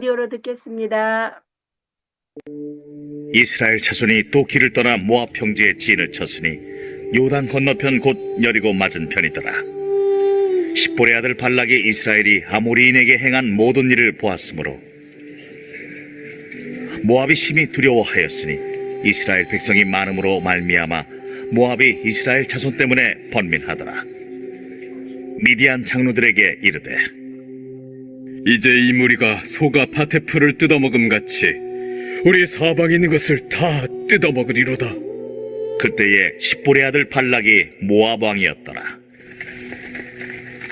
라디오로 듣겠습니다. 이스라엘 자손이 또 길을 떠나 모압 평지에 진을 쳤으니 요단 건너편 곧 여리고 맞은 편이더라. 십볼의 아들 발락이 이스라엘이 아모리인에게 행한 모든 일을 보았으므로 모압이 심히 두려워하였으니 이스라엘 백성이 많음으로 말미암아 모압이 이스라엘 자손 때문에 번민하더라. 미디안 장로들에게 이르되 이제 이 무리가 소가 밭의 풀을 뜯어먹음같이 우리 사방에 있는 것을 다 뜯어먹으리로다. 그때에 십볼의 아들 발락이 모압 왕이었더라.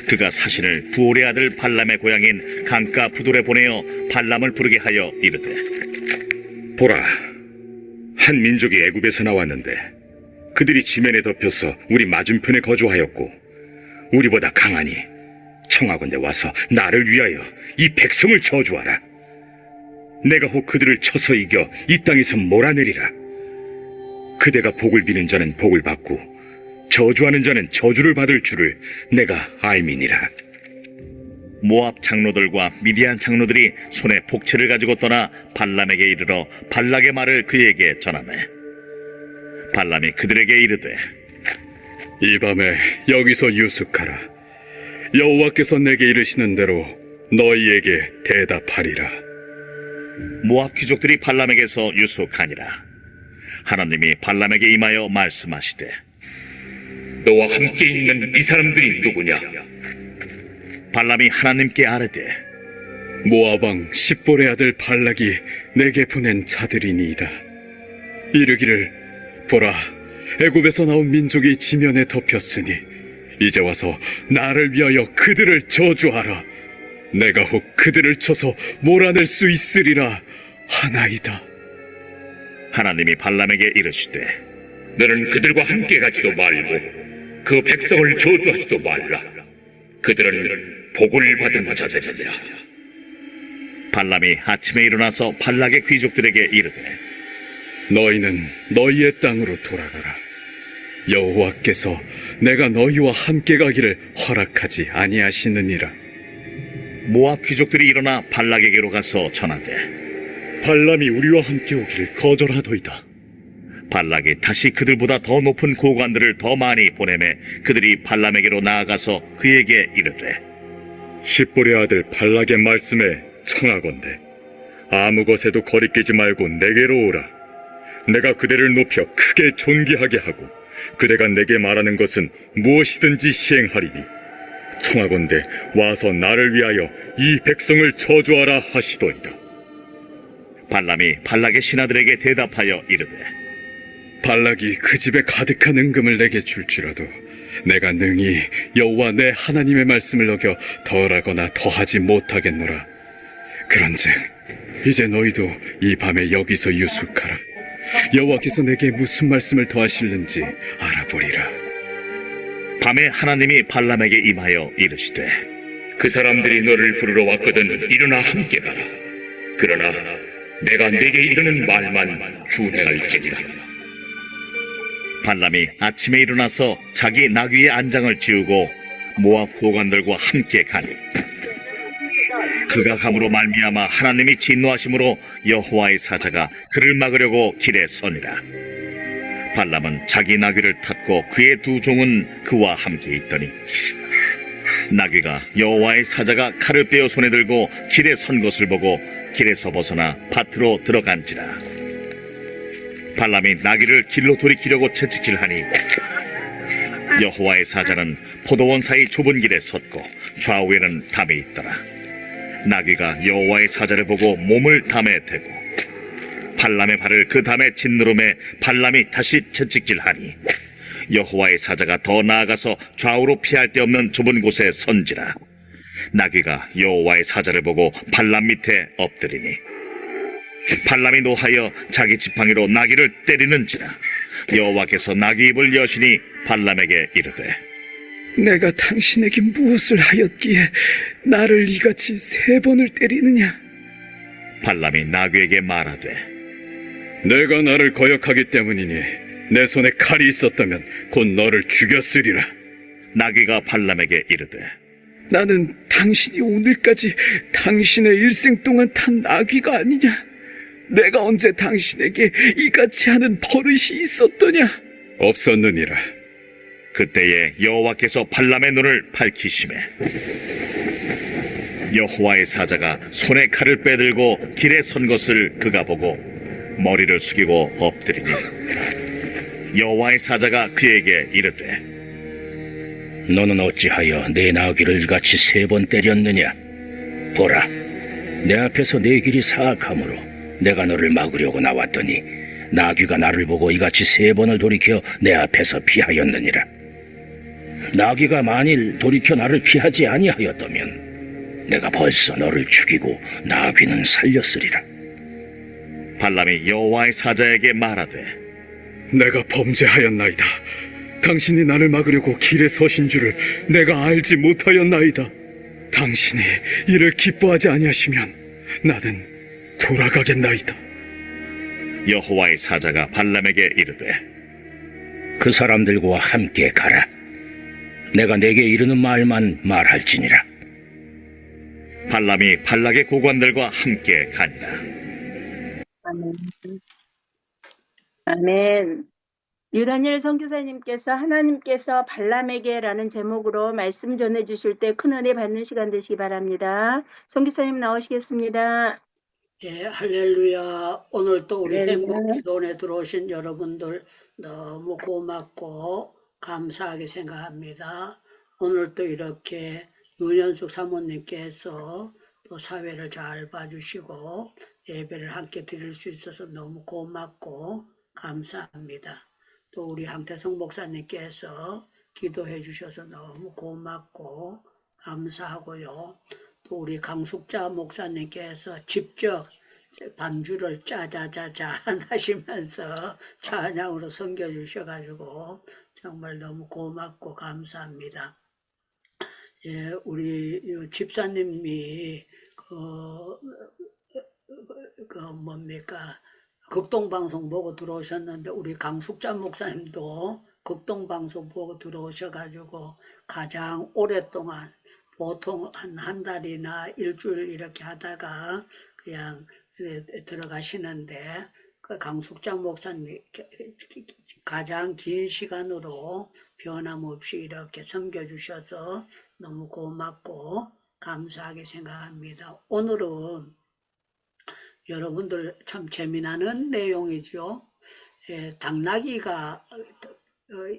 그가 사신을 부올의 아들 발람의 고향인 강가 부돌에 보내어 발람을 부르게 하여 이르되 보라, 한 민족이 애굽에서 나왔는데 그들이 지면에 덮여서 우리 맞은편에 거주하였고 우리보다 강하니 청하건대 와서 나를 위하여 이 백성을 저주하라. 내가 혹 그들을 쳐서 이겨 이 땅에서 몰아내리라. 그대가 복을 비는 자는 복을 받고 저주하는 자는 저주를 받을 줄을 내가 알미니라. 모압 장로들과 미디안 장로들이 손에 복채를 가지고 떠나 발람에게 이르러 발락의 말을 그에게 전하매 발람이 그들에게 이르되 이 밤에 여기서 유숙하라. 여호와께서 내게 이르시는 대로 너희에게 대답하리라. 모압 귀족들이 발람에게서 유숙하니라. 하나님이 발람에게 임하여 말씀하시되 너와 함께 있는 이 사람들이 누구냐? 발람이 하나님께 아뢰되 모압 왕 십볼의 아들 발락이 내게 보낸 자들이니이다. 이르기를 보라, 애굽에서 나온 민족이 지면에 덮였으니 이제 와서 나를 위하여 그들을 저주하라. 내가 혹 그들을 쳐서 몰아낼 수 있으리라 하나이다. 하나님이 발람에게 이르시되 너는 그들과 함께 가지도 말고 그 백성을 저주하지도 말라. 그들은 복을 받은 자들이라. 발람이 아침에 일어나서 발락의 귀족들에게 이르되 너희는 너희의 땅으로 돌아가라. 여호와께서 내가 너희와 함께 가기를 허락하지 아니하시느니라. 모압 귀족들이 일어나 발락에게로 가서 전하되 발람이 우리와 함께 오기를 거절하더이다. 발락이 다시 그들보다 더 높은 고관들을 더 많이 보내매 그들이 발람에게로 나아가서 그에게 이르되 십볼의 아들 발락의 말씀에 청하건대 아무 것에도 거리끼지 말고 내게로 오라. 내가 그대를 높여 크게 존귀하게 하고 그대가 내게 말하는 것은 무엇이든지 시행하리니 청하건대 와서 나를 위하여 이 백성을 저주하라 하시더이다. 발람이 발락의 신하들에게 대답하여 이르되 발락이 그 집에 가득한 은금을 내게 줄지라도 내가 능히 여호와 내 하나님의 말씀을 어겨 덜하거나 더하지 못하겠노라. 그런즉 이제 너희도 이 밤에 여기서 유숙하라. 여호와께서 내게 무슨 말씀을 더하실는지 알아보리라. 밤에 하나님이 발람에게 임하여 이르시되 그 사람들이 너를 부르러 왔거든 일어나 함께 가라. 그러나 내가 내게 이르는 말만 준행할지니라. 발람이 아침에 일어나서 자기 나귀의 안장을 지우고 모압 고관들과 함께 가니 그가 감으로 말미암아 하나님이 진노하심으로 여호와의 사자가 그를 막으려고 길에 서니라. 발람은 자기 나귀를 탔고 그의 두 종은 그와 함께 있더니 나귀가 여호와의 사자가 칼을 빼어 손에 들고 길에 선 것을 보고 길에서 벗어나 밭으로 들어간지라. 발람이 나귀를 길로 돌이키려고 채찍질하니 여호와의 사자는 포도원 사이 좁은 길에 섰고 좌우에는 담이 있더라. 나귀가 여호와의 사자를 보고 몸을 담에 대고 발람의 발을 그 담에 짓누름에 발람이 다시 채찍질하니 여호와의 사자가 더 나아가서 좌우로 피할 데 없는 좁은 곳에 선지라. 나귀가 여호와의 사자를 보고 발람 밑에 엎드리니 발람이 노하여 자기 지팡이로 나귀를 때리는지라. 여호와께서 나귀 입을 여시니 발람에게 이르되 내가 당신에게 무엇을 하였기에 나를 이같이 3번을 때리느냐? 발람이 나귀에게 말하되 내가 나를 거역하기 때문이니 내 손에 칼이 있었다면 곧 너를 죽였으리라. 나귀가 발람에게 이르되 나는 당신이 오늘까지 당신의 일생 동안 탄 나귀가 아니냐? 내가 언제 당신에게 이같이 하는 버릇이 있었더냐? 없었느니라. 그때에 여호와께서 발람의 눈을 밝히시매 여호와의 사자가 손에 칼을 빼들고 길에 선 것을 그가 보고 머리를 숙이고 엎드리니 여호와의 사자가 그에게 이르되 너는 어찌하여 내 나귀를 같이 3번 때렸느냐? 보라, 내 앞에서 내 길이 사악하므로 내가 너를 막으려고 나왔더니 나귀가 나를 보고 이같이 3번을 돌이켜 내 앞에서 피하였느니라. 나귀가 만일 돌이켜 나를 피하지 아니하였다면 내가 벌써 너를 죽이고 나귀는 살렸으리라. 발람이 여호와의 사자에게 말하되 내가 범죄하였나이다. 당신이 나를 막으려고 길에 서신 줄을 내가 알지 못하였나이다. 당신이 이를 기뻐하지 아니하시면 나는 돌아가겠나이다. 여호와의 사자가 발람에게 이르되 그 사람들과 함께 가라. 내가 내게 이르는 말만 말할지니라. 발람이 발락의 고관들과 함께 가니라. 아멘. 아멘. 유다니엘 선교사님께서 하나님께서 발람에게라는 제목으로 말씀 전해주실 때 큰 은혜 받는 시간 되시기 바랍니다. 선교사님 나오시겠습니다. 예, 할렐루야. 오늘 또 우리 할렐루야. 행복기도원에 들어오신 여러분들 너무 고맙고 감사하게 생각합니다. 오늘 또 이렇게 윤현숙 사모님께서 또 사회를 잘 봐주시고 예배를 함께 드릴 수 있어서 너무 고맙고 감사합니다. 또 우리 황태성 목사님께서 기도해 주셔서 너무 고맙고 감사하고요. 또 우리 강숙자 목사님께서 직접 반주를 짜자자자 하시면서 찬양으로 섬겨주셔가지고 정말 너무 고맙고 감사합니다. 예, 우리 집사님이 뭡니까? 극동방송 보고 들어오셨는데 우리 강숙자 목사님도 극동방송 보고 들어오셔가지고 가장 오랫동안 보통 한 달이나 일주일 이렇게 하다가 그냥 들어가시는데 그 강숙자 목사님이 가장 긴 시간으로 변함없이 이렇게 섬겨주셔서 너무 고맙고 감사하게 생각합니다. 오늘은 여러분들 참 재미나는 내용이죠. 당나귀가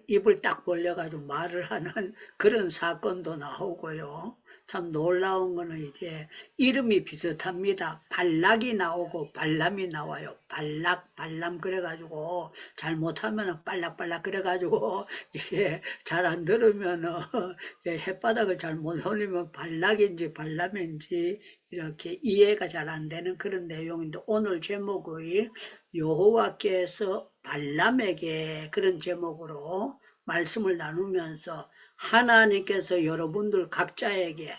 입을 딱 벌려가지고 말을 하는 그런 사건도 나오고요. 참 놀라운 거는 이제 이름이 비슷합니다. 발락이 나오고 발람이 나와요. 발락, 발람 그래가지고 잘못하면 빨락빨락 그래가지고 이게 잘 안 들으면 햇바닥을 잘 못 올리면 발락인지 발람인지 이렇게 이해가 잘 안 되는 그런 내용인데 오늘 제목의 여호와께서 발람에게 그런 제목으로 말씀을 나누면서 하나님께서 여러분들 각자에게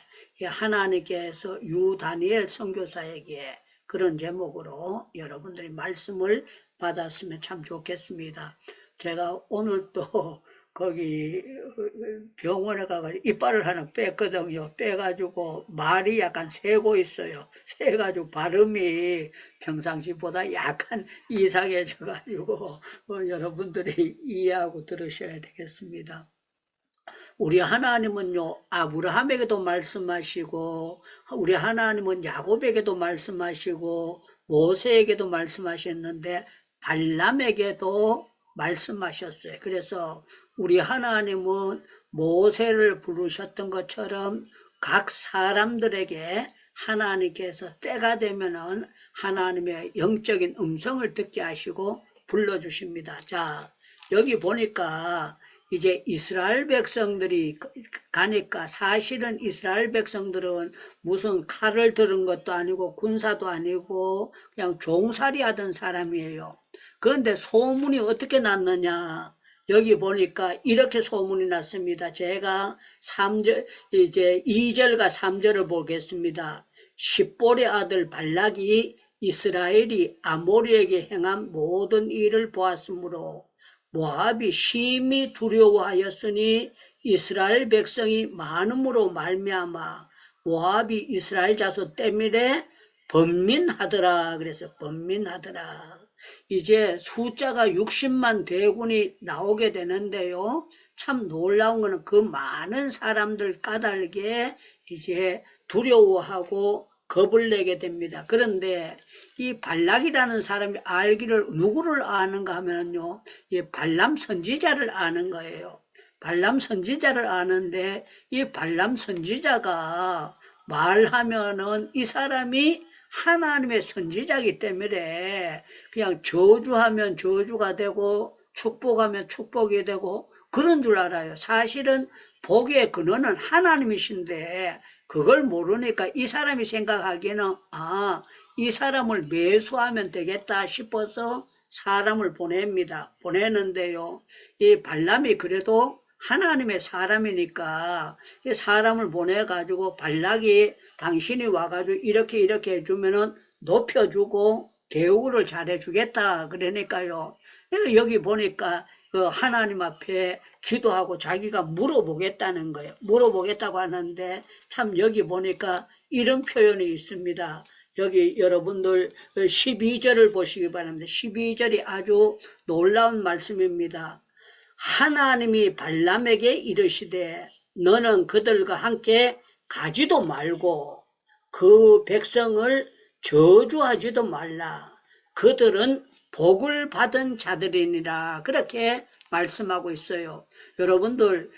하나님께서 유다니엘 선교사에게 그런 제목으로 여러분들이 말씀을 받았으면 참 좋겠습니다. 제가 오늘 또 거기 병원에 가가지고 이빨을 하나 뺐거든요. 빼가지고 말이 약간 새고 있어요. 새가지고 발음이 평상시보다 약간 이상해져가지고 여러분들이 이해하고 들으셔야 되겠습니다. 우리 하나님은요, 아브라함에게도 말씀하시고, 우리 하나님은 야곱에게도 말씀하시고, 모세에게도 말씀하셨는데, 발람에게도 말씀하셨어요. 그래서 우리 하나님은 모세를 부르셨던 것처럼 각 사람들에게 하나님께서 때가 되면은 하나님의 영적인 음성을 듣게 하시고 불러주십니다. 자, 여기 보니까 이제 이스라엘 백성들이 가니까 사실은 이스라엘 백성들은 무슨 칼을 들은 것도 아니고 군사도 아니고 그냥 종살이 하던 사람이에요. 그런데 소문이 어떻게 났느냐? 여기 보니까 이렇게 소문이 났습니다. 제가 3절, 이제 2절과 3절을 보겠습니다. 십볼의 아들 발락이 이스라엘이 아모리에게 행한 모든 일을 보았으므로 모압이 심히 두려워하였으니 이스라엘 백성이 많음으로 말미암아 모압이 이스라엘 자손 때문에 번민하더라. 그래서 번민하더라. 이제 숫자가 60만 대군이 나오게 되는데요. 참 놀라운 거는 그 많은 사람들 까닭에 이제 두려워하고 겁을 내게 됩니다. 그런데 이 발락이라는 사람이 알기를 누구를 아는가 하면요, 이 발람 선지자를 아는 거예요. 발람 선지자를 아는데 이 발람 선지자가 말하면은 이 사람이 하나님의 선지자이기 때문에 그냥 저주하면 저주가 되고 축복하면 축복이 되고 그런 줄 알아요. 사실은 복의 근원은 하나님이신데 그걸 모르니까 이 사람이 생각하기에는 이 사람을 매수하면 되겠다 싶어서 사람을 보냅니다. 보내는데요. 이 발람이 그래도 하나님의 사람이니까 이 사람을 보내가지고 발락이 당신이 와가지고 이렇게 해주면은 높여주고 대우를 잘해주겠다. 그러니까요. 여기 보니까 그 하나님 앞에 기도하고 자기가 물어보겠다는 거예요. 물어보겠다고 하는데 참 여기 보니까 이런 표현이 있습니다. 여기 여러분들 12절을 보시기 바랍니다. 12절이 아주 놀라운 말씀입니다. 하나님이 발람에게 이르시되 너는 그들과 함께 가지도 말고 그 백성을 저주하지도 말라. 그들은 복을 받은 자들이니라. 그렇게 말씀하고 있어요. 여러분들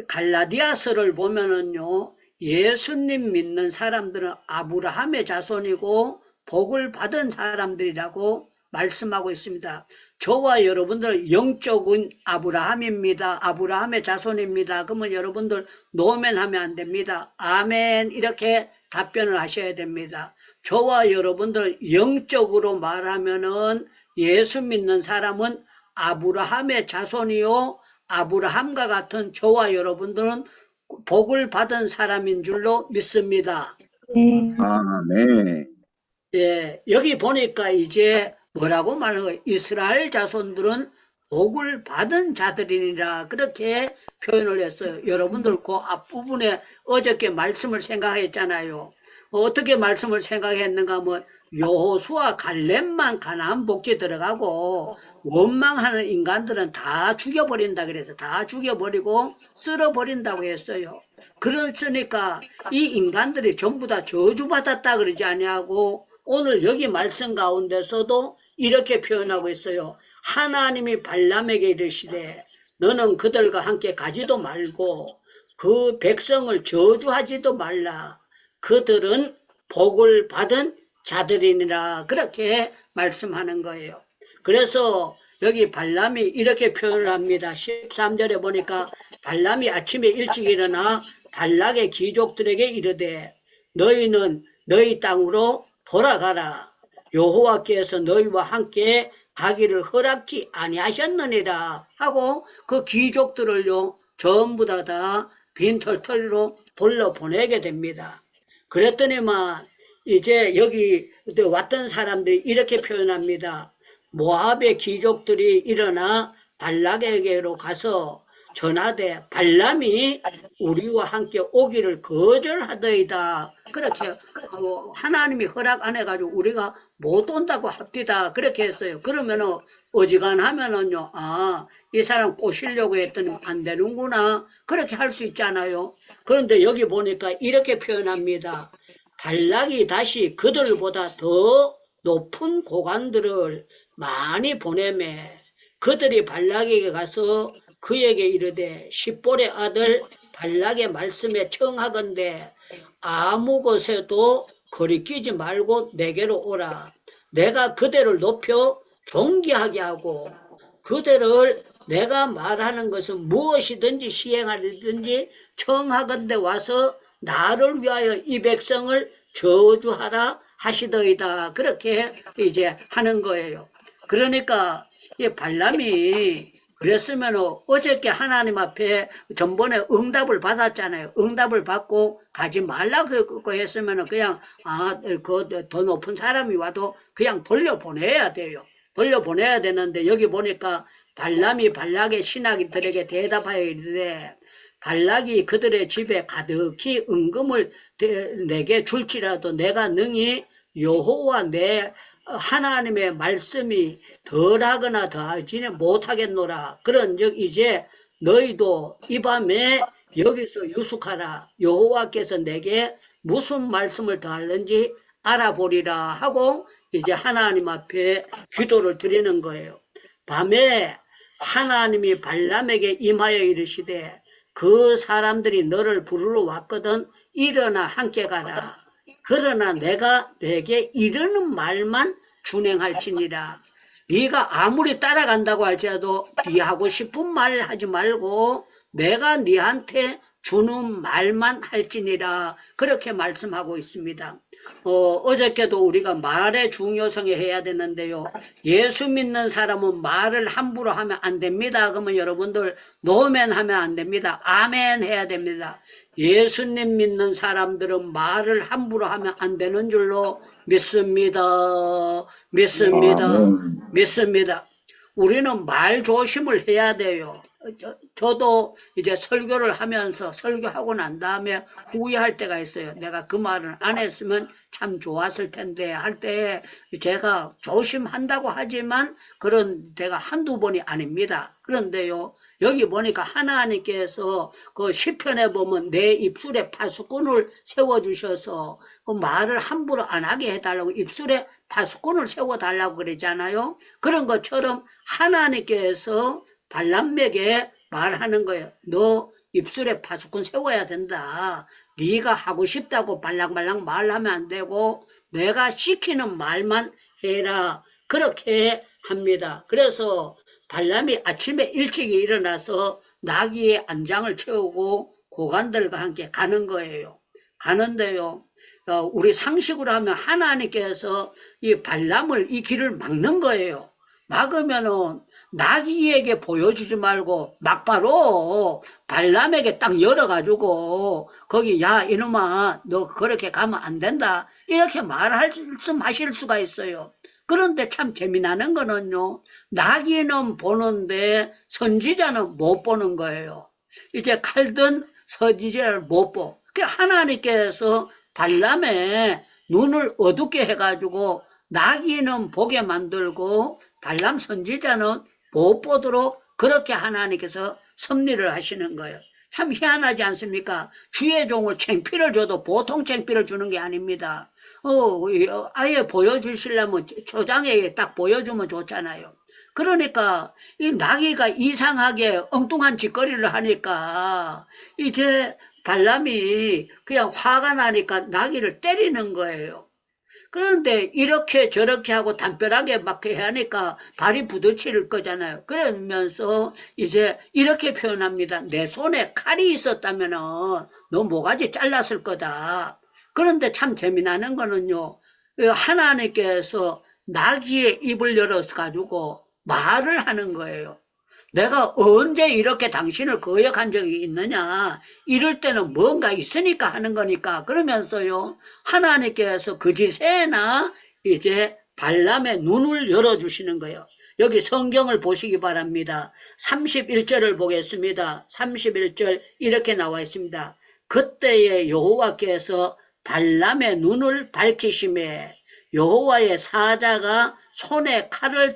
갈라디아서를 보면은요, 예수님 믿는 사람들은 아브라함의 자손이고 복을 받은 사람들이라고 말씀하고 있습니다. 저와 여러분들 영적은 아브라함입니다. 아브라함의 자손입니다. 그러면 여러분들 노멘하면 안 됩니다. 아멘 이렇게 답변을 하셔야 됩니다. 저와 여러분들 영적으로 말하면은 예수 믿는 사람은 아브라함의 자손이요, 아브라함과 같은 저와 여러분들은 복을 받은 사람인 줄로 믿습니다. 아멘. 예, 여기 보니까 이제 뭐라고 말하는 거예요? 이스라엘 자손들은 복을 받은 자들이니라. 그렇게 표현을 했어요. 여러분들 그 앞부분에 어저께 말씀을 생각했잖아요. 어떻게 말씀을 생각했는가 하면 여호수아 갈렙만 가나안 복지 들어가고 원망하는 인간들은 다 죽여버린다 그래서 다 죽여버리고 쓸어버린다고 했어요. 그렇으니까 이 인간들이 전부 다 저주받았다 그러지 아니하고 오늘 여기 말씀 가운데서도 이렇게 표현하고 있어요. 하나님이 발람에게 이르시되 너는 그들과 함께 가지도 말고 그 백성을 저주하지도 말라. 그들은 복을 받은 자들이니라. 그렇게 말씀하는 거예요. 그래서 여기 발람이 이렇게 표현을 합니다. 13절에 보니까 발람이 아침에 일찍 일어나 발락의 귀족들에게 이르되 너희는 너희 땅으로 돌아가라. 여호와께서 너희와 함께 가기를 허락지 아니하셨느니라 하고 그 귀족들을요 전부 다 빈털터리로 돌려보내게 됩니다. 그랬더니만 이제 여기 왔던 사람들이 이렇게 표현합니다. 모압의 귀족들이 일어나 발락에게로 가서 전하되 발람이 우리와 함께 오기를 거절하더이다. 그렇게 하나님이 허락 안 해가지고 우리가 못 온다고 합디다. 그렇게 했어요. 그러면은 어지간하면은요, 이 사람 꼬시려고 했더니 안 되는구나. 그렇게 할 수 있잖아요. 그런데 여기 보니까 이렇게 표현합니다. 발락이 다시 그들보다 더 높은 고관들을 많이 보내매 그들이 발락에게 가서 그에게 이르되 십볼의 아들 발락의 말씀에 청하건대 아무 곳에도 거리끼지 말고 내게로 오라. 내가 그대를 높여 존귀하게 하고 그대를 내가 말하는 것은 무엇이든지 시행하든지 청하건대 와서 나를 위하여 이 백성을 저주하라 하시더이다. 그렇게 이제 하는 거예요. 그러니까 이 발람이 그랬으면 어저께 하나님 앞에 전번에 응답을 받았잖아요. 응답을 받고 가지 말라고 했으면 그냥 그 더 높은 사람이 와도 그냥 돌려보내야 돼요. 돌려보내야 되는데 여기 보니까 발람이 발락의 신하들에게 대답하여 이르되 발락이 그들의 집에 가득히 은금을 내게 줄지라도 내가 능히 여호와 내 하나님의 말씀이 덜하거나 더하지는 못하겠노라. 그런즉 이제 너희도 이 밤에 여기서 유숙하라. 여호와께서 내게 무슨 말씀을 더하는지 알아보리라 하고 이제 하나님 앞에 기도를 드리는 거예요. 밤에 하나님이 발람에게 임하여 이르시되 그 사람들이 너를 부르러 왔거든 일어나 함께 가라. 그러나 내가 내게 이르는 말만 준행할지니라. 네가 아무리 따라간다고 할지라도 네 하고 싶은 말 하지 말고 내가 네한테 주는 말만 할지니라. 그렇게 말씀하고 있습니다. 어저께도 우리가 말의 중요성에 해야 되는데요. 예수 믿는 사람은 말을 함부로 하면 안 됩니다. 그러면 여러분들 노멘 하면 안 됩니다. 아멘 해야 됩니다. 예수님 믿는 사람들은 말을 함부로 하면 안 되는 줄로 믿습니다. 믿습니다. 우리는 말 조심을 해야 돼요. 저도 이제 설교를 하면서 설교하고 난 다음에 후회할 때가 있어요. 내가 그 말을 안 했으면 참 좋았을 텐데 할 때 제가 조심한다고 하지만 그런 데가 한두 번이 아닙니다. 그런데요, 여기 보니까 하나님께서 그 시편에 보면 내 입술에 파수꾼을 세워주셔서 그 말을 함부로 안 하게 해달라고 입술에 파수꾼을 세워달라고 그랬잖아요. 그런 것처럼 하나님께서 발람에게 말하는 거예요. 너 입술에 파수꾼 세워야 된다. 네가 하고 싶다고 발랑발랑 말하면 안 되고 내가 시키는 말만 해라. 그렇게 합니다. 그래서 발람이 아침에 일찍 일어나서 나귀의 안장을 채우고 고관들과 함께 가는 거예요. 가는데요, 우리 상식으로 하면 하나님께서 이 발람을 이 길을 막는 거예요. 막으면은 나귀에게 보여주지 말고 막바로 발람에게 딱 열어가지고 거기 야 이놈아 너 그렇게 가면 안 된다 이렇게 말씀하실 수가 있어요. 그런데 참 재미나는 거는요, 나귀는 보는데 선지자는 못 보는 거예요. 이제 칼든 선지자를 못 보. 하나님께서 발람의 눈을 어둡게 해가지고 나귀는 보게 만들고 발람 선지자는 못 보도록 그렇게 하나님께서 섭리를 하시는 거예요. 참 희한하지 않습니까? 주의 종을 창피를 줘도 보통 창피를 주는 게 아닙니다. 아예 보여주시려면 초장에 딱 보여주면 좋잖아요. 그러니까 이 나귀가 이상하게 엉뚱한 짓거리를 하니까 이제 발람이 그냥 화가 나니까 나귀를 때리는 거예요. 그런데 이렇게 저렇게 하고 담벼락에 막 하니까 발이 부딪힐 거잖아요. 그러면서 이제 이렇게 표현합니다. 내 손에 칼이 있었다면 너 모가지 잘랐을 거다. 그런데 참 재미나는 거는요, 하나님께서 나귀의 입을 열어가지고 말을 하는 거예요. 내가 언제 이렇게 당신을 거역한 적이 있느냐, 이럴 때는 뭔가 있으니까 하는 거니까. 그러면서요, 하나님께서 그짓에나 이제 발람의 눈을 열어주시는 거예요. 여기 성경을 보시기 바랍니다. 31절을 보겠습니다. 31절 이렇게 나와 있습니다. 그때에 여호와께서 발람의 눈을 밝히심에 여호와의 사자가 손에 칼을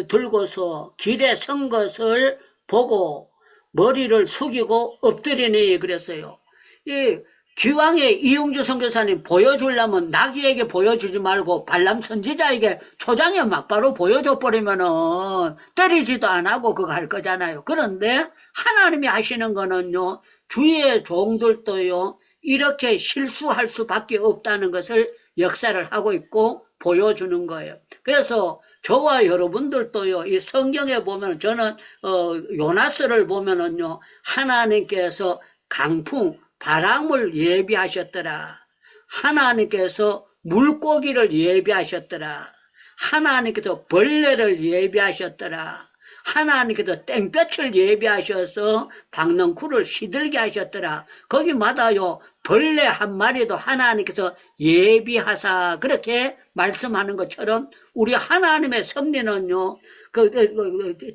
들고서 길에 선 것을 보고 머리를 숙이고 엎드리니 그랬어요. 이 기왕에 이용주 선교사님 보여주려면 나귀에게 보여주지 말고 발람 선지자에게 초장에 막바로 보여줘 버리면은 때리지도 안 하고 그거 할 거잖아요. 그런데 하나님이 하시는 거는요, 주의 종들도요 이렇게 실수할 수밖에 없다는 것을 역사를 하고 있고 보여주는 거예요. 그래서 저와 여러분들도요, 이 성경에 보면 저는 요나스를 보면은요, 하나님께서 강풍 바람을 예비하셨더라. 하나님께서 물고기를 예비하셨더라. 하나님께서 벌레를 예비하셨더라. 하나님께서 땡볕을 예비하셔서 박넝쿨을 시들게 하셨더라. 거기마다요 벌레 한 마리도 하나님께서 예비하사 그렇게 말씀하는 것처럼 우리 하나님의 섭리는요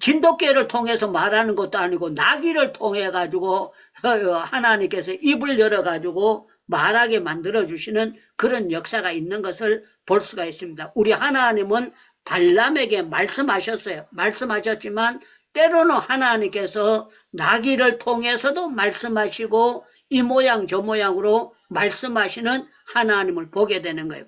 진돗개를 통해서 말하는 것도 아니고 나귀를 통해 가지고 하나님께서 입을 열어 가지고 말하게 만들어 주시는 그런 역사가 있는 것을 볼 수가 있습니다. 우리 하나님은 발람에게 말씀하셨어요. 말씀하셨지만 때로는 하나님께서 나귀를 통해서도 말씀하시고 이 모양 저 모양으로 말씀하시는 하나님을 보게 되는 거예요.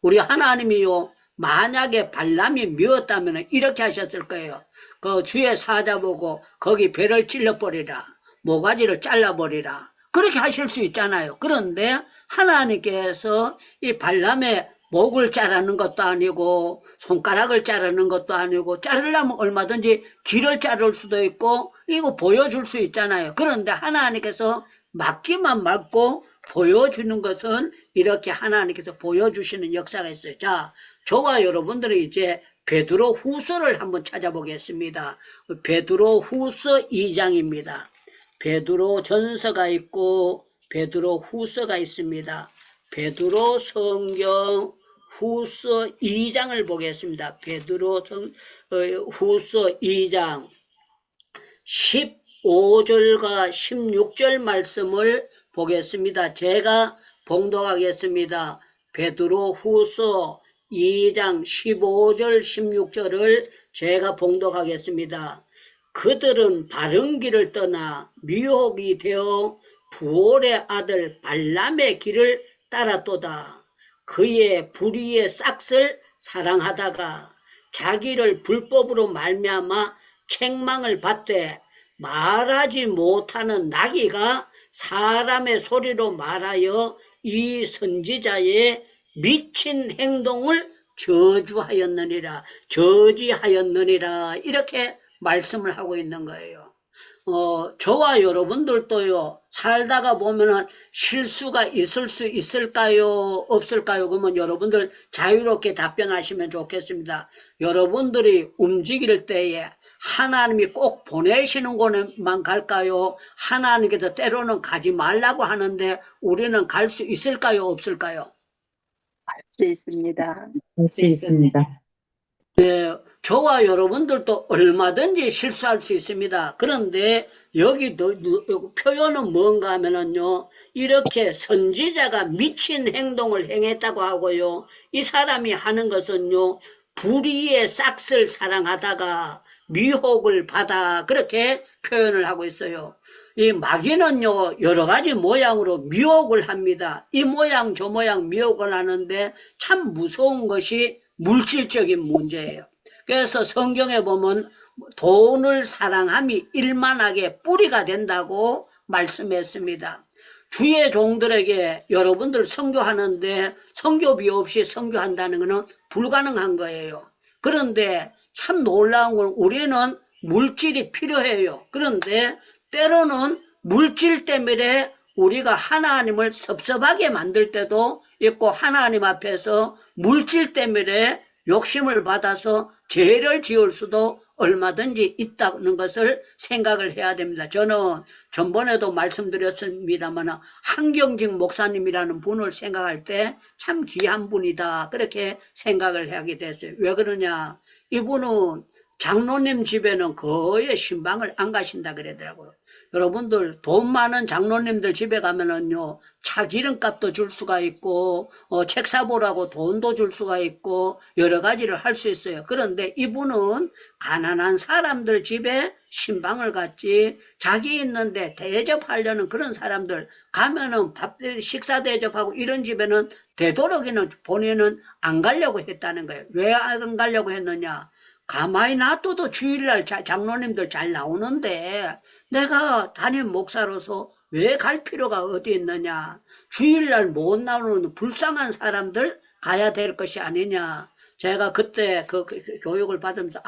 우리 하나님이요 만약에 발람이 미웠다면 이렇게 하셨을 거예요. 그 주의 사자 보고 거기 배를 찔러버리라, 모가지를 잘라버리라, 그렇게 하실 수 있잖아요. 그런데 하나님께서 이 발람의 목을 자르는 것도 아니고 손가락을 자르는 것도 아니고 자르려면 얼마든지 귀를 자를 수도 있고 이거 보여줄 수 있잖아요. 그런데 하나님께서 막기만 막고 보여주는 것은 이렇게 하나님께서 보여주시는 역사가 있어요. 자, 저와 여러분들이 이제 베드로 후서를 한번 찾아보겠습니다. 베드로 후서 2장입니다. 베드로 전서가 있고 베드로 후서가 있습니다. 베드로 성경 후서 2장을 보겠습니다. 베드로 후서 2장 15절과 16절 말씀을 보겠습니다. 제가 봉독하겠습니다. 베드로 후서 2장 15절 16절을 제가 봉독하겠습니다. 그들은 바른 길을 떠나 미혹이 되어 부올의 아들 발람의 길을 따랐도다. 그의 불의의 싹을 사랑하다가 자기를 불법으로 말미암아 책망을 받되 말하지 못하는 나귀가 사람의 소리로 말하여 이 선지자의 미친 행동을 저지하였느니라 이렇게 말씀을 하고 있는 거예요. 저와 여러분들도요 살다가 보면은 실수가 있을 수 있을까요 없을까요? 그러면 여러분들 자유롭게 답변하시면 좋겠습니다. 여러분들이 움직일 때에 하나님이 꼭 보내시는 곳에만 갈까요? 하나님께서 때로는 가지 말라고 하는데 우리는 갈 수 있을까요 없을까요? 할 수 있습니다. 할 수 있습니다. 네, 저와 여러분들도 얼마든지 실수할 수 있습니다. 그런데 여기 표현은 뭔가 하면은요, 이렇게 선지자가 미친 행동을 행했다고 하고요, 이 사람이 하는 것은요, 불의의 싹을 사랑하다가 미혹을 받아, 그렇게 표현을 하고 있어요. 이 마귀는요, 여러 가지 모양으로 미혹을 합니다. 이 모양 저 모양 미혹을 하는데 참 무서운 것이 물질적인 문제예요. 그래서 성경에 보면 돈을 사랑함이 일만하게 뿌리가 된다고 말씀했습니다. 주의 종들에게 여러분들 선교하는데 선교비 없이 선교한다는 것은 불가능한 거예요. 그런데 참 놀라운 건 우리는 물질이 필요해요. 그런데 때로는 물질 때문에 우리가 하나님을 섭섭하게 만들 때도 있고 하나님 앞에서 물질 때문에 욕심을 받아서 죄를 지을 수도 얼마든지 있다는 것을 생각을 해야 됩니다. 저는 전번에도 말씀드렸습니다만 한경직 목사님이라는 분을 생각할 때 참 귀한 분이다 그렇게 생각을 하게 됐어요. 왜 그러냐, 이분은 장로님 집에는 거의 신방을 안 가신다 그러더라고요. 여러분들 돈 많은 장로님들 집에 가면은요 차 기름값도 줄 수가 있고 책 사보라고 돈도 줄 수가 있고 여러 가지를 할 수 있어요. 그런데 이분은 가난한 사람들 집에 신방을 갔지 자기 있는데 대접하려는 그런 사람들 가면은 밥 식사 대접하고 이런 집에는 되도록이면 본인은 안 가려고 했다는 거예요. 왜 안 가려고 했느냐, 가만히 놔둬도 주일날 장로님들 잘 나오는데 내가 담임 목사로서 왜 갈 필요가 어디 있느냐, 주일날 못 나오는 불쌍한 사람들 가야 될 것이 아니냐. 제가 그때 그 교육을 받으면서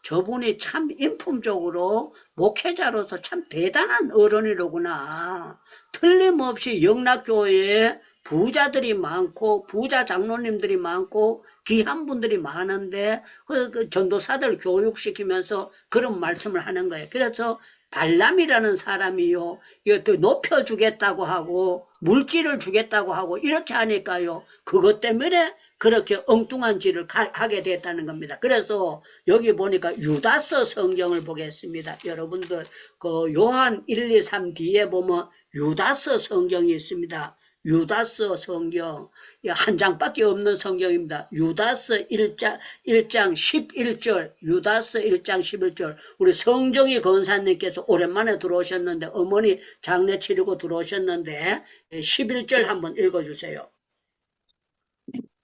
저분이 참 인품적으로 목회자로서 참 대단한 어른이로구나. 틀림없이 영락교회에 부자들이 많고 부자 장로님들이 많고 귀한 분들이 많은데 그 전도사들 교육시키면서 그런 말씀을 하는 거예요. 그래서 발람이라는 사람이요, 이거 더 높여주겠다고 하고 물질을 주겠다고 하고 이렇게 하니까요, 그것 때문에 그렇게 엉뚱한 짓을 하게 됐다는 겁니다. 그래서 여기 보니까 유다서 성경을 보겠습니다. 여러분들 그 요한 1, 2, 3 뒤에 보면 유다서 성경이 있습니다. 유다서 성경 한 장밖에 없는 성경입니다. 유다서 1장 11절, 유다서 1장 11절. 우리 성정희 권사님께서 오랜만에 들어오셨는데, 어머니 장례 치르고 들어오셨는데 11절 한번 읽어주세요.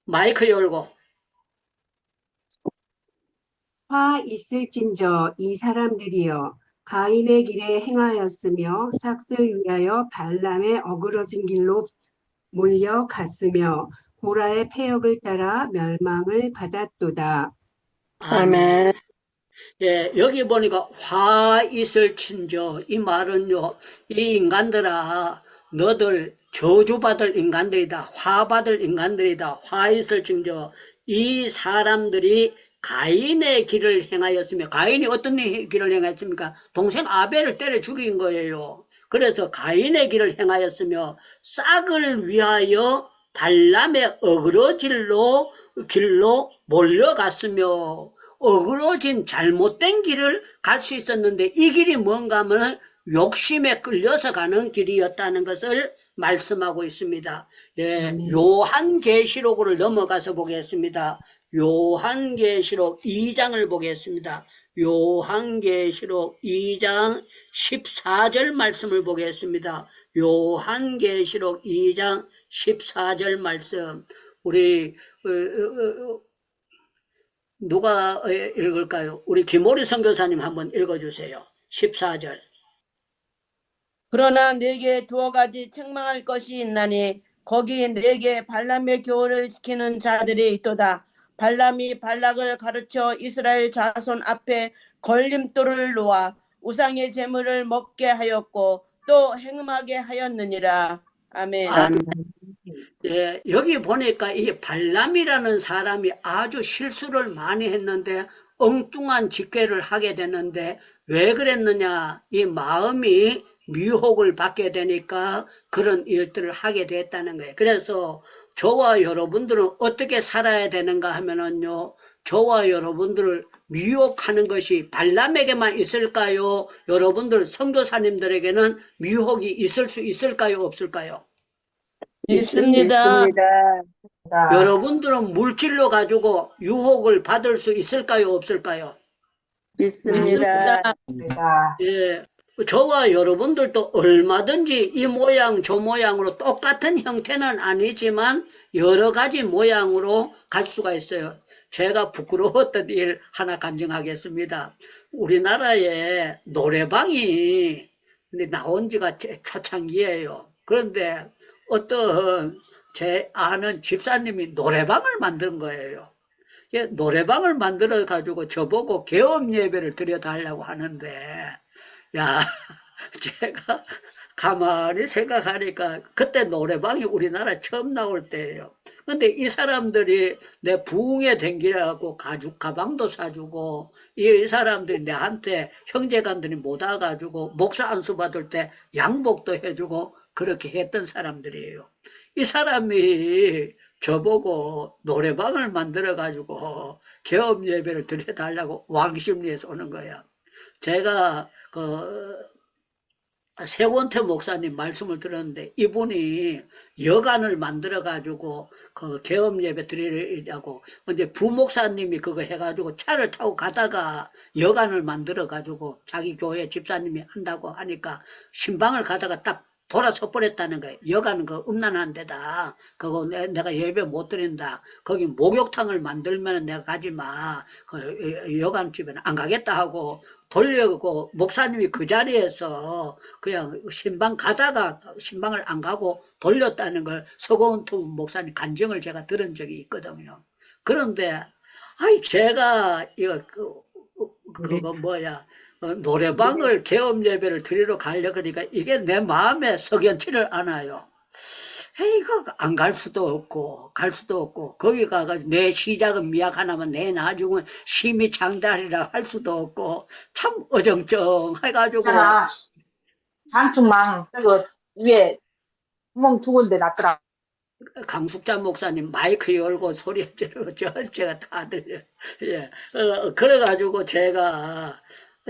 마이크 열고. 화 있을진저 이 사람들이여 가인의 길에 행하였으며 삭슬 위하여 발람의 어그러진 길로 몰려갔으며 고라의 패역을 따라 멸망을 받았도다. 아멘. 예, 여기 보니까 화 있을 친저, 이 말은요, 이 인간들아, 너들 저주받을 인간들이다. 화받을 인간들이다. 화 있을 친저, 이 사람들이 가인의 길을 행하였으며, 가인이 어떤 길을 행하였습니까? 동생 아벨을 때려 죽인 거예요. 그래서 가인의 길을 행하였으며, 싹을 위하여 발람의 어그러질로 길로 몰려갔으며, 어그러진 잘못된 길을 갈 수 있었는데 이 길이 뭔가 하면 욕심에 끌려서 가는 길이었다는 것을 말씀하고 있습니다. 예, 요한계시록을 넘어가서 보겠습니다. 요한계시록 2장을 보겠습니다. 요한계시록 2장 14절 말씀을 보겠습니다. 요한계시록 2장 14절 말씀. 우리 누가 읽을까요? 우리 김오리 선교사님 한번 읽어주세요. 14절. 그러나 네게 두어 가지 책망할 것이 있나니 거기 네게 발람의 교훈을 지키는 자들이 있도다. 발람이 발락을 가르쳐 이스라엘 자손 앞에 걸림돌을 놓아 우상의 제물을 먹게 하였고 또 행음하게 하였느니라. 아멘. 예, 여기 보니까 이 발람이라는 사람이 아주 실수를 많이 했는데 엉뚱한 직계를 하게 됐는데 왜 그랬느냐, 이 마음이 미혹을 받게 되니까 그런 일들을 하게 됐다는 거예요. 그래서 저와 여러분들은 어떻게 살아야 되는가 하면은요, 저와 여러분들을 미혹하는 것이 발람에게만 있을까요? 여러분들 선교사님들에게는 미혹이 있을 수 있을까요? 없을까요? 있습니다. 여러분들은 물질로 가지고 유혹을 받을 수 있을까요? 없을까요? 있습니다. 예, 저와 여러분들도 얼마든지 이 모양 저 모양으로 똑같은 형태는 아니지만 여러 가지 모양으로 갈 수가 있어요. 제가 부끄러웠던 일 하나 간증하겠습니다. 우리나라에 노래방이 나온 지가 초창기예요. 그런데 어떤 제 아는 집사님이 노래방을 만든 거예요. 노래방을 만들어 가지고 저보고 개업 예배를 드려달라고 하는데, 야, 제가 가만히 생각하니까 그때 노래방이 우리나라 처음 나올 때예요. 근데 이 사람들이 내 부흥에 댕기라고 가방도 사주고, 이 사람들이 내한테 형제간들이 못 와가지고 목사 안수 받을 때 양복도 해주고 그렇게 했던 사람들이에요. 이 사람이 저보고 노래방을 만들어가지고 개업 예배를 드려달라고 왕십리에서 오는 거야. 제가 세원태 목사님 말씀을 들었는데 이분이 여관을 만들어가지고 그 개업 예배 드리려고 이제 부목사님이 그거 해가지고 차를 타고 가다가 여관을 만들어가지고 자기 교회 집사님이 한다고 하니까 신방을 가다가 딱 돌아서 버렸다는 거예요. 여가는 그 음란한 데다. 그거 내가 예배 못 드린다. 거기 목욕탕을 만들면 내가 가지 마. 그 여관 집에는 안 가겠다 하고 돌려고 목사님이 그 자리에서 그냥 신방 가다가 신방을 안 가고 돌렸다는 걸 서고은투 목사님 간증을 제가 들은 적이 있거든요. 그런데 제가 이거 그거 뭐야, 노래방을 개업 예배를 드리러 가려 그러니까 이게 내 마음에 석연치를 않아요. 이거 안 갈 수도 없고 갈 수도 없고 거기 가가지고 내 시작은 미약 하나만 내 나중은 심히 장달이라 할 수도 없고 참 어정쩡 해가지고 있잖아. 장충망, 저거, 위에 구멍 두 군데 났더라. 강숙자 목사님 마이크 열고 소리 지르고 제가 다 들려요. 예, 그래가지고 제가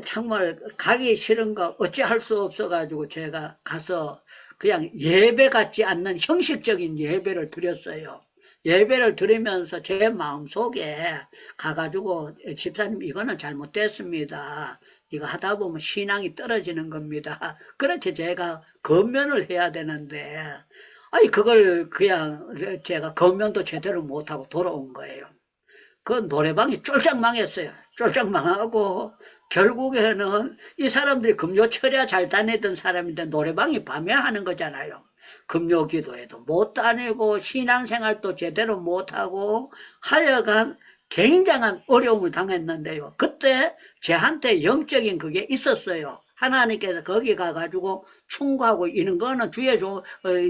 정말 가기 싫은 거 어찌할 수 없어가지고 제가 가서 그냥 예배 같지 않는 형식적인 예배를 드렸어요. 예배를 드리면서 제 마음속에 가가지고 집사님 이거는 잘못됐습니다. 이거 하다 보면 신앙이 떨어지는 겁니다. 그렇게 제가 건면을 해야 되는데 아니 그걸 그냥 제가 건면도 제대로 못하고 돌아온 거예요. 그 노래방이 쫄짝 망했어요. 쫄짝 망하고 결국에는 이 사람들이 금요 철야 잘 다니던 사람인데 노래방이 밤에 하는 거잖아요. 금요 기도에도 못 다니고 신앙생활도 제대로 못하고 하여간 굉장한 어려움을 당했는데요. 그때 저한테 영적인 그게 있었어요. 하나님께서 거기 가가지고 충고하고 이런 거는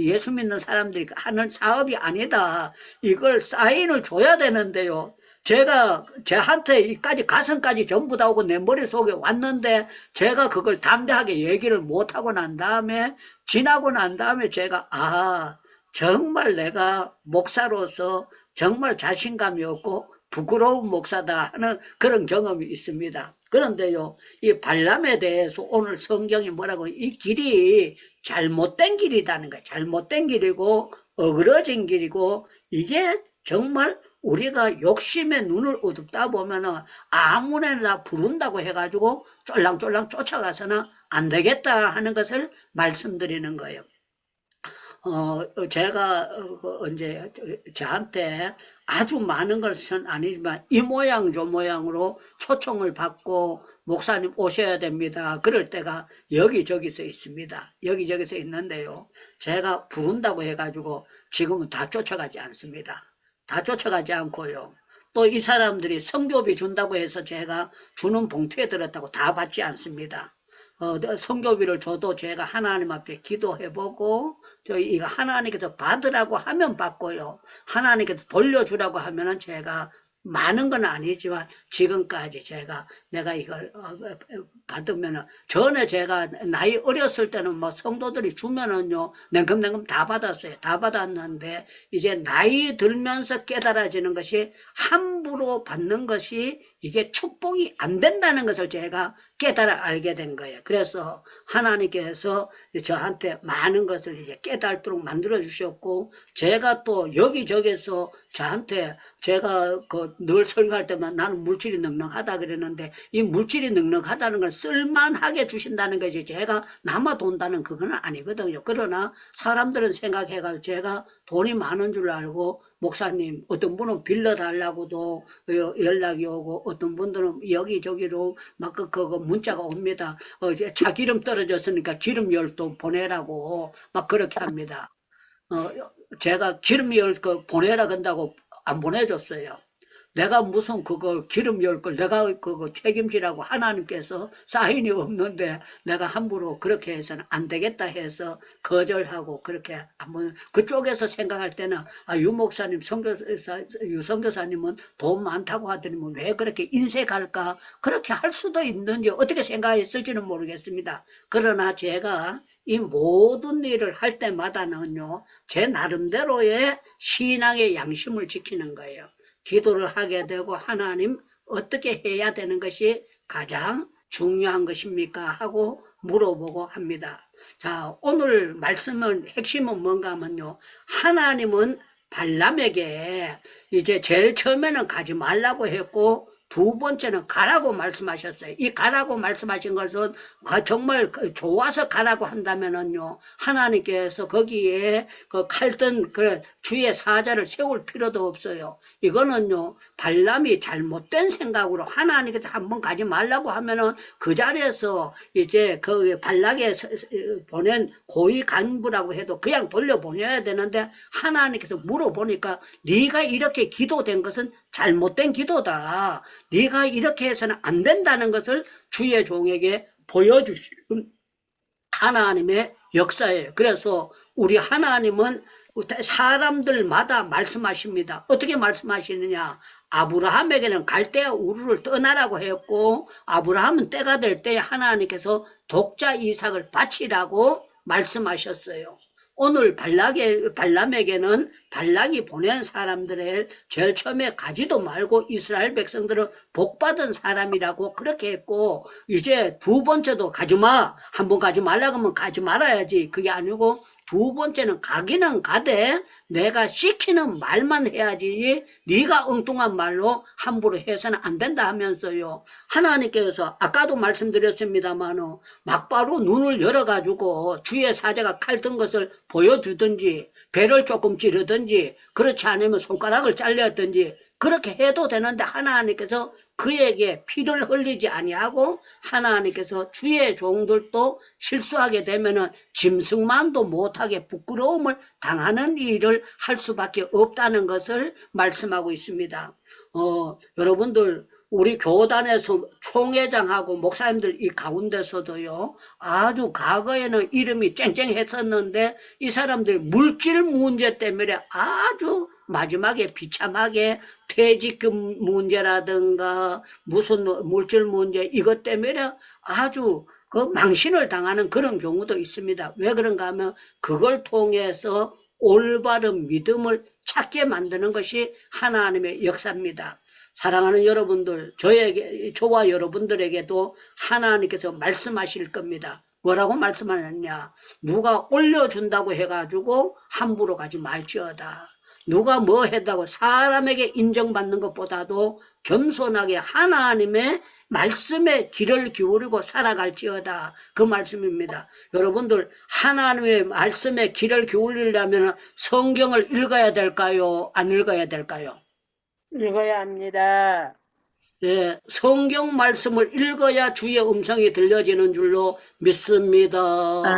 예수 믿는 사람들이 하는 사업이 아니다. 이걸 사인을 줘야 되는데요. 제가 저한테 이까지 가슴까지 전부 다 오고 내 머릿속에 왔는데 제가 그걸 담대하게 얘기를 못하고 난 다음에 지나고 난 다음에 제가 정말 내가 목사로서 정말 자신감이 없고 부끄러운 목사다 하는 그런 경험이 있습니다. 그런데요, 이 발람에 대해서 오늘 성경이 뭐라고 이 길이 잘못된 길이라는 거예요. 잘못된 길이고 어그러진 길이고 이게 정말 우리가 욕심의 눈을 어둡다 보면은 아무나 부른다고 해가지고 쫄랑쫄랑 쫓아가서는 안 되겠다 하는 것을 말씀드리는 거예요. 제가 언제 저한테 아주 많은 것은 아니지만 이 모양 저 모양으로 초청을 받고 목사님 오셔야 됩니다. 그럴 때가 여기저기서 있습니다. 여기저기서 있는데요. 제가 부른다고 해가지고 지금은 다 쫓아가지 않습니다. 다 쫓아가지 않고요. 또 이 사람들이 성교비 준다고 해서 제가 주는 봉투에 들었다고 다 받지 않습니다. 성교비를 줘도 제가 하나님 앞에 기도해보고 이거 하나님께서 받으라고 하면 받고요. 하나님께서 돌려주라고 하면은 제가 많은 건 아니지만 지금까지 내가 이걸 받으면은 전에 제가 나이 어렸을 때는 뭐 성도들이 주면은요 냉금냉금 다 받았어요. 다 받았는데 이제 나이 들면서 깨달아지는 것이 함부로 받는 것이 이게 축복이 안 된다는 것을 제가 깨달아 알게 된 거예요. 그래서 하나님께서 저한테 많은 것을 이제 깨달도록 만들어 주셨고 제가 또 여기저기서 저한테 제가 늘 설교할 때만 나는 물질이 넉넉하다 그랬는데 이 물질이 넉넉하다는 건 쓸만하게 주신다는 것이 제가 남아 돈다는 그건 아니거든요. 그러나 사람들은 생각해가지고 제가 돈이 많은 줄 알고 목사님 어떤 분은 빌려달라고도 연락이 오고 어떤 분들은 여기저기로 막 그거 문자가 옵니다. 차 기름 떨어졌으니까 기름열도 보내라고 막 그렇게 합니다. 제가 기름열 보내라 건다고 안 보내줬어요. 내가 무슨 그걸 기름열 걸 내가 그거 책임지라고 하나님께서 사인이 없는데 내가 함부로 그렇게 해서는 안 되겠다 해서 거절하고 그렇게 한번 그쪽에서 생각할 때는 유 목사님 유 선교사님은 돈 많다고 하더니만 왜 그렇게 인색할까 그렇게 할 수도 있는지 어떻게 생각했을지는 모르겠습니다. 그러나 제가 이 모든 일을 할 때마다는요 제 나름대로의 신앙의 양심을 지키는 거예요. 기도를 하게 되고 하나님 어떻게 해야 되는 것이 가장 중요한 것입니까 하고 물어보고 합니다. 자, 오늘 말씀은 핵심은 뭔가 하면요 하나님은 발람에게 이제 제일 처음에는 가지 말라고 했고 두 번째는 가라고 말씀하셨어요. 이 가라고 말씀하신 것은 정말 좋아서 가라고 한다면은요, 하나님께서 거기에 그 칼든 그 주의 사자를 세울 필요도 없어요. 이거는요, 발람이 잘못된 생각으로 하나님께서 한번 가지 말라고 하면은 그 자리에서 이제 그 발락에 보낸 고위 간부라고 해도 그냥 돌려보내야 되는데 하나님께서 물어보니까 네가 이렇게 기도된 것은 잘못된 기도다. 네가 이렇게 해서는 안 된다는 것을 주의 종에게 보여주시는 하나님의 역사예요. 그래서 우리 하나님은 사람들마다 말씀하십니다. 어떻게 말씀하시느냐? 아브라함에게는 갈대아 우르를 떠나라고 했고, 아브라함은 때가 될 때 하나님께서 독자 이삭을 바치라고 말씀하셨어요. 오늘 발람에게는 발락이 보낸 사람들의 제일 처음에 가지도 말고 이스라엘 백성들은 복받은 사람이라고 그렇게 했고, 이제 두 번째도 가지마. 한 번 가지 말라고 하면 가지 말아야지. 그게 아니고 두 번째는 가기는 가되 내가 시키는 말만 해야지 네가 엉뚱한 말로 함부로 해서는 안 된다 하면서요. 하나님께서 아까도 말씀드렸습니다만 막바로 눈을 열어가지고 주의 사자가 칼 든 것을 보여주든지 배를 조금 찌르든지 그렇지 않으면 손가락을 잘렸든지 그렇게 해도 되는데 하나님께서 그에게 피를 흘리지 아니하고 하나님께서 주의 종들도 실수하게 되면은 짐승만도 못하게 부끄러움을 당하는 일을 할 수밖에 없다는 것을 말씀하고 있습니다. 여러분들 우리 교단에서 총회장하고 목사님들 이 가운데서도요, 아주 과거에는 이름이 쨍쨍했었는데 이 사람들 물질 문제 때문에 아주 마지막에 비참하게 퇴직금 문제라든가 무슨 물질 문제 이것 때문에 아주 그 망신을 당하는 그런 경우도 있습니다. 왜 그런가 하면 그걸 통해서 올바른 믿음을 찾게 만드는 것이 하나님의 역사입니다. 사랑하는 여러분들, 저와 여러분들에게도 하나님께서 말씀하실 겁니다. 뭐라고 말씀하셨냐? 누가 올려준다고 해가지고 함부로 가지 말지어다. 누가 뭐 했다고 사람에게 인정받는 것보다도 겸손하게 하나님의 말씀에 귀를 기울이고 살아갈지어다. 그 말씀입니다. 여러분들 하나님의 말씀에 귀를 기울이려면 성경을 읽어야 될까요? 안 읽어야 될까요? 읽어야 합니다. 예, 성경 말씀을 읽어야 주의 음성이 들려지는 줄로 믿습니다.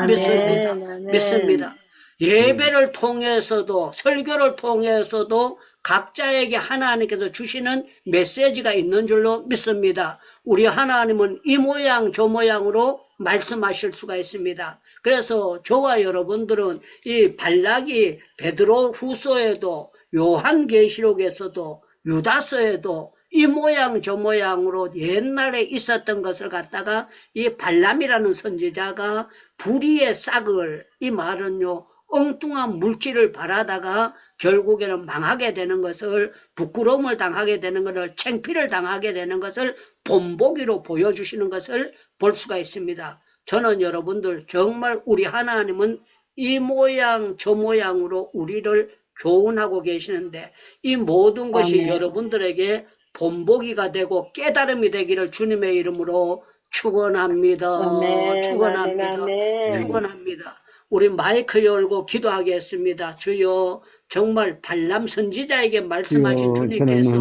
믿습니다. 아멘. 믿습니다. 예배를 통해서도 설교를 통해서도 각자에게 하나님께서 주시는 메시지가 있는 줄로 믿습니다. 우리 하나님은 이 모양 저 모양으로 말씀하실 수가 있습니다. 그래서 저와 여러분들은 이 발락이 베드로 후서에도 요한계시록에서도 유다서에도 이 모양 저 모양으로 옛날에 있었던 것을 갖다가 이 발람이라는 선지자가 불의의 싹을, 이 말은요 엉뚱한 물질을 바라다가 결국에는 망하게 되는 것을, 부끄러움을 당하게 되는 것을, 창피를 당하게 되는 것을 본보기로 보여주시는 것을 볼 수가 있습니다. 저는 여러분들 정말 우리 하나님은 이 모양 저 모양으로 우리를 교훈하고 계시는데 이 모든 것이 아멘. 여러분들에게 본보기가 되고 깨달음이 되기를 주님의 이름으로 축원합니다. 아멘. 축원합니다. 아멘. 축원합니다. 우리 마이크 열고 기도하겠습니다. 주여, 정말 발람 선지자에게 말씀하신 주님께서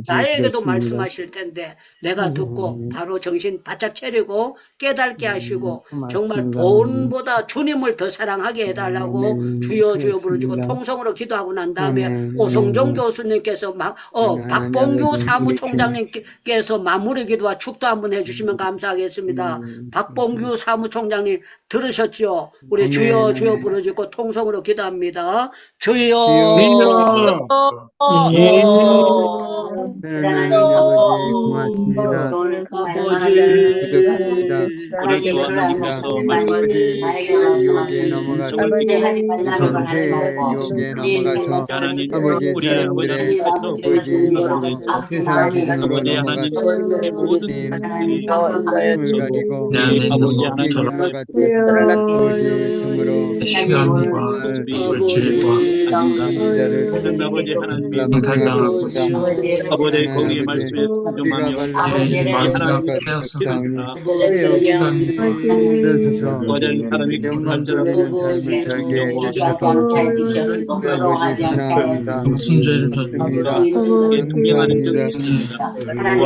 나에게도 말씀하실 텐데 내가 듣고 바로 정신 바짝 차리고 깨닫게 하시고 정말 돈보다 주님을 더 사랑하게 해달라고 주여 주여 부르시고 통성으로 기도하고 난 다음에 오성종 교수님께서 박봉규 사무총장님께서 마무리 기도와 축도 한번 해주시면 감사하겠습니다. 박봉규 사무총장님 들으셨죠? 우리 주여 주여 부르시고 통성으로 기도합니다. 주여 하나님 아버지 고맙습니다. 아버지 우리 또 하나님께서 말씀하신 유혹에 넘어가서 전세 유혹에 넘어가서 아버지 사람들의 아버지 세상 기준으로 넘어가서 주님 숨을 가리고 아버지 하나님과 같은 아버지 참으로 시간과 물질과 자를 아버지 하나님이 당하고 아버지 거기에 말씀에 순종하며 하나님께 하나님과 그래서 어떤 사람이 영광스러운 삶을 살게 해주셔서 아버지 사랑합니다. 무슨 죄를 졌습니다. 동경하는 적이 있습니다.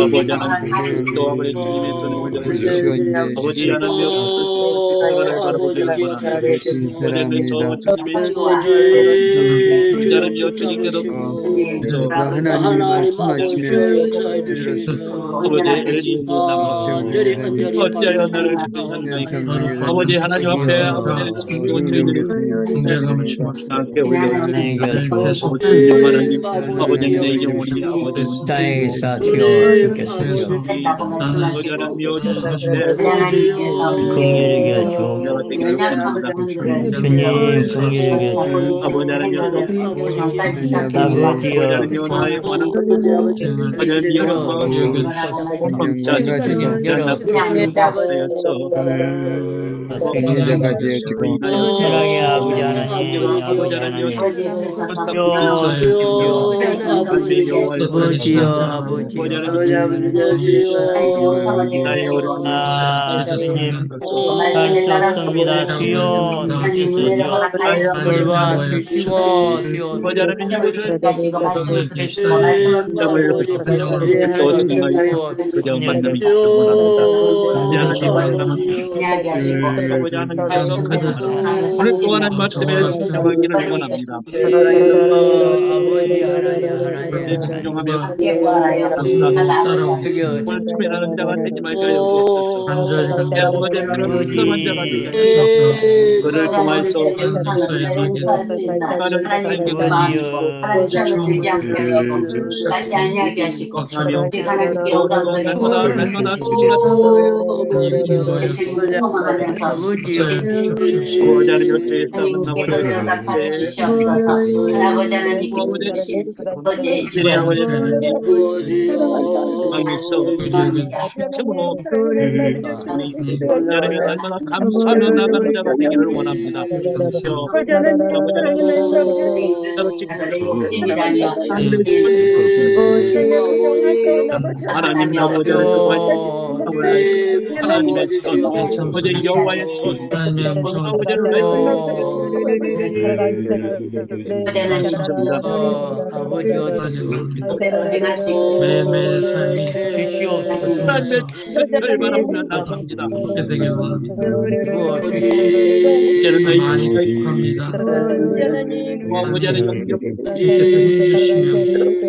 아버지 하나님 또 아버지 주님의 손을 주시고 이제 아버지 하나님 주신 사랑입니다. 주님의 손을 아버지 주님께서 그러니까 하나님이 하나님 아버지 말씀하시면 역사해 주시옵소서. 아버지 엘리의 간절히 간절히 어찌하여 나를 바라옵나이다. 아버지 하나님 앞에 아버지 순종은 저희들이 함께 올려주시옵소서. 순종 하나님 아버지 내 영혼이 아버지 땅에서 주님 튀어 죽겠습니다. 긍휼히 여겨 주님 긍휼히 여겨 아버지 하나님 인자가 되어지고 사랑의 아버지 하나님 아버지 하나님 아버지님 할 수 없습니다. 주여 주시옵소서. 돌봐 주시고 주여 그저 만남이 오늘 또한 말씀에 순종하기를 원합니다. 아버지 하나님 순종하며 오늘 추면하는 자가 되지 말까 여기옵소서. 내 아버지는 그런 자가 되게 그를 통하여서 날마다 감사하며 나가는 자가 되기를 원합니다. 하나님 아버지를 하나님의 손, 어제 여호와의 손, 아버지를 아버지 매일매일 삶이 주시옵소서. 바라보며 나갑니다. 이제는 많이 부족합니다. 아버지의 영역 주께서 힘주시며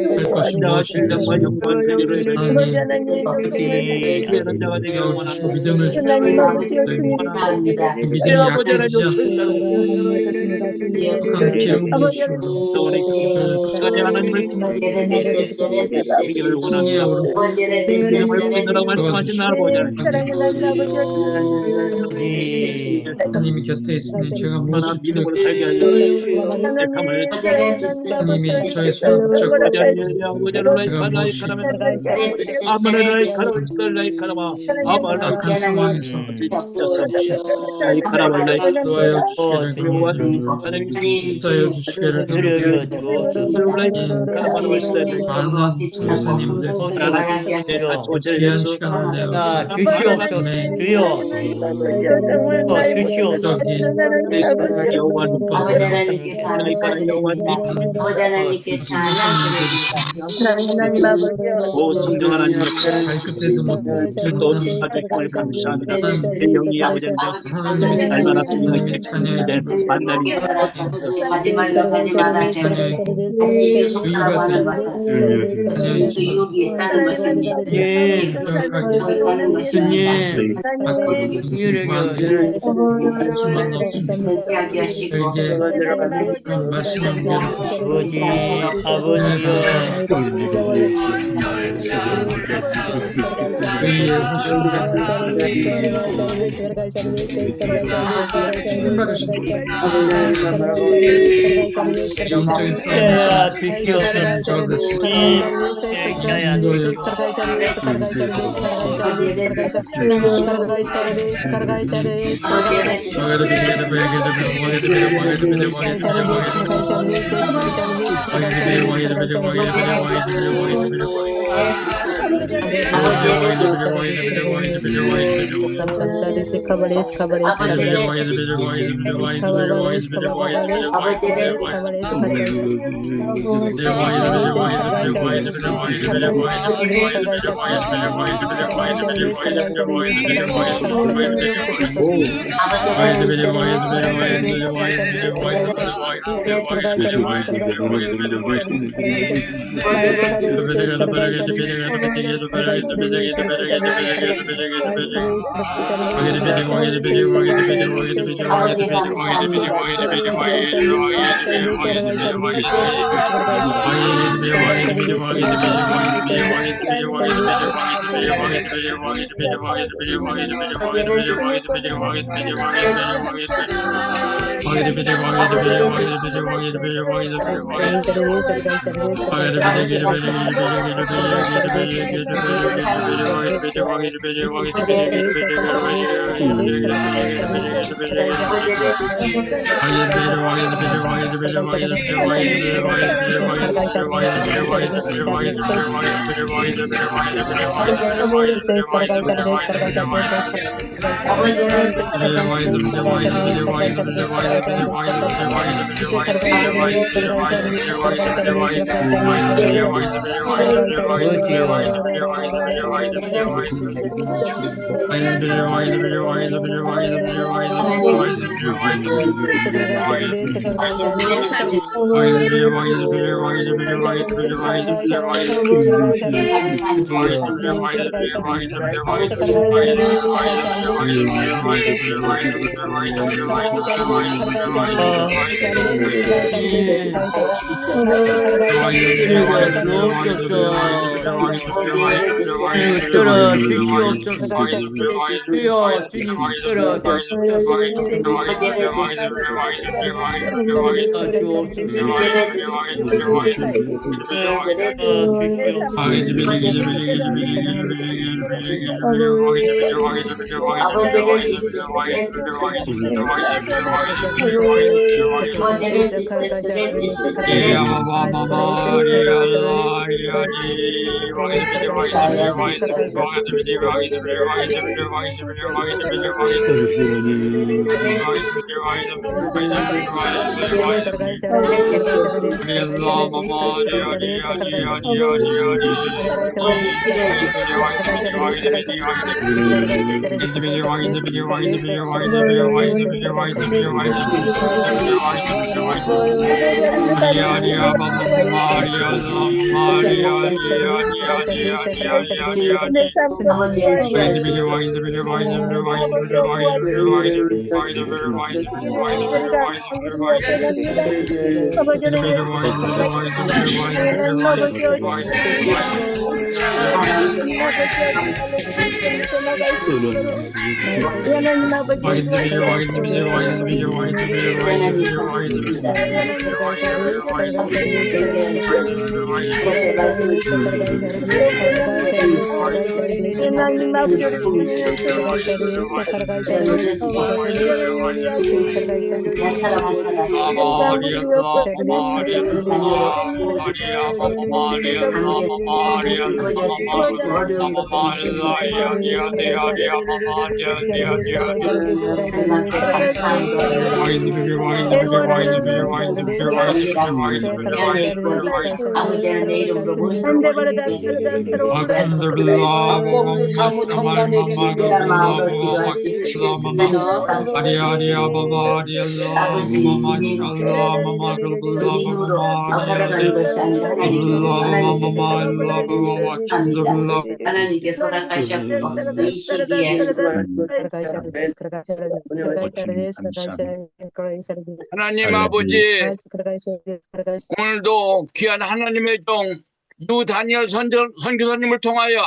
할 것이 무엇인가 영광 세계를 주시고 믿음을 주시고 믿음이 약해지지 않고 한 기름 부으시고 시간에 하나님을 말씀하신 아버지 하나님이 곁에 있으니 제가 무엇을 믿음으로 살게 하여 하나님이 저의 손을 붙잡고 악한 상황에서 도와여 주시기를 많은 선교사님들 귀한 시간을 내어 주시옵소서. 성정 하나님 발끝에도 또 아주 힘을 감사합니다. 내 영이 아버지는 날마다 주님을 찬양해 만남이 하지 말라 하지 말라 다시 유속하라고 하는 것은 그 유혹이 있다는 것입니다. 있다는 것입니다. 수만 없습니다. 절제하게 하시고 그런 말씀을 영적인 싸움을 주시옵소서. 아버지 감사합니다. 붙들어 주시옵소서. 주여 주님 붙들어 하나님께 허락하셨고 이 시기에 하나님 아버지, 오늘도 귀한 하나님의 종 유다니엘 선교사님을 통하여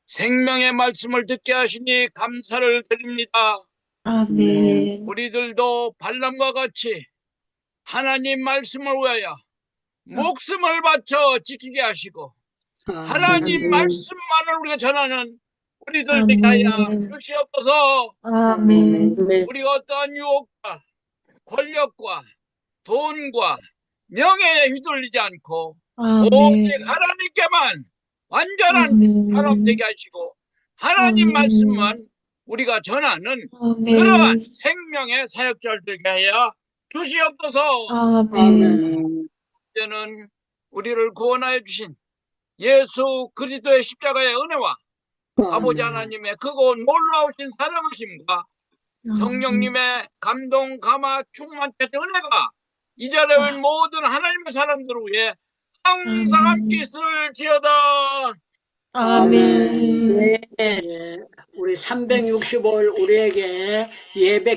생명의 말씀을 듣게 하시니 감사를 드립니다. 아멘. 우리들도 발람과 같이 하나님 말씀을 위하여 목숨을 바쳐 지키게 하시고 하나님 말씀만을 우리가 전하는 우리들 되게 하여 주시옵소서. 아멘. 우리가 어떠한 유혹과 권력과 돈과 명예에 휘둘리지 않고 오직 하나님께만 완전한 사람 되게 하시고 하나님 말씀만 우리가 전하는 그러한 생명의 사역자를 되게 하여 주시옵소서. 아멘. 이제는 우리를 구원하여 주신 예수 그리스도의 십자가의 은혜와 아버지 하나님의 크고 놀라우신 사랑하심과 성령님의 감동 감화 충만의 은혜가 이 자리에 있는 모든 하나님의 사람들을 위해 항상 함께 있을지어다. 아멘. 네. 예, 우리 365일 우리에게 예배